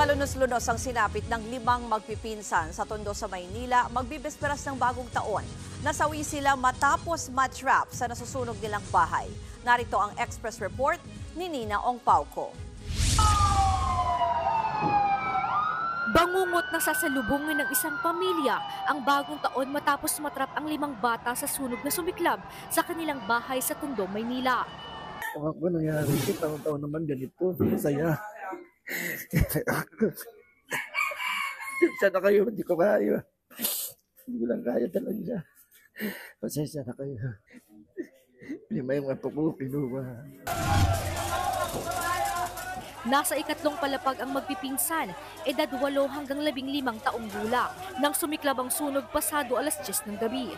Kalunos-lunos ang sinapit ng 5 magpipinsan sa Tondo sa Maynila magbibisperas ng bagong taon. Nasawi sila matapos matrap sa nasusunog nilang bahay. Narito ang Express Report ni Nina Ongpauco. Bangungot na sasalubungin ng isang pamilya ang bagong taon matapos matrap ang 5 bata sa sunog na sumiklab sa kanilang bahay sa Tondo, Maynila. Kung ako nangyari, taon-taon naman ganito. Saya. Sana kayo, hindi ko kaya. Hindi ko lang kaya talaga. Pasensya na kayo. Lima yung apo ko, kinuha. Nasa ikatlong palapag ang magpipinsan, edad 8 hanggang 15 taong gulang, nang sumiklab ang sunog pasado alas 10 ng gabi.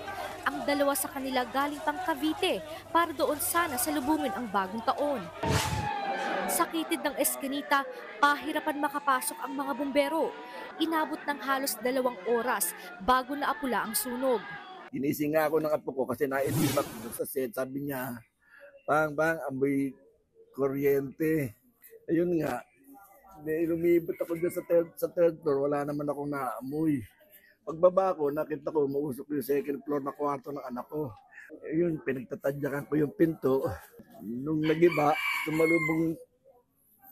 Ang dalawa sa kanila galing pang Cavite para doon sana salubungin ang bagong taon. Sa kitid ng eskinita, pahirapan makapasok ang mga bumbero. Inabot ng halos 2 oras bago naapula ang sunog. Ginising nga ako ng apo ko kasi naitibak sa set. Sabi niya, bang, amoy kuryente. Ayun nga, lumibot ako dyan sa third floor, wala naman akong naamoy. Pagbaba ko, nakita ko, mausok yung second floor na kwarto ng anak ko. Ayun, pinagtatadyakan ko yung pinto. Nung nagiba, tumalubong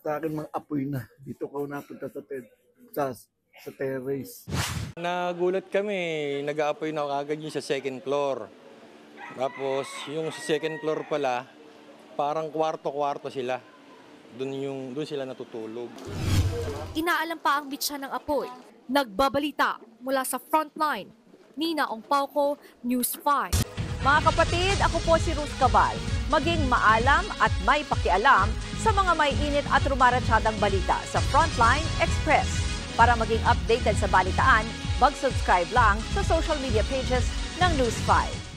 sa akin mga apoy na. Dito ko napunta sa terrace. Nagulat kami, nag-aapoy na agad yung sa second floor. Tapos yung sa second floor pala, parang kwarto-kwarto sila. Doon sila natutulog. Inaalam pa ang bitsa ng apoy. Nagbabalita mula sa frontline. Nina Ongpauco, News 5. Mga kapatid, ako po si Ruth Cabal. Maging maalam at may pakialam sa mga may init at rumaratsadang balita sa Frontline Express. Para maging updated sa balitaan, mag-subscribe lang sa social media pages ng News 5.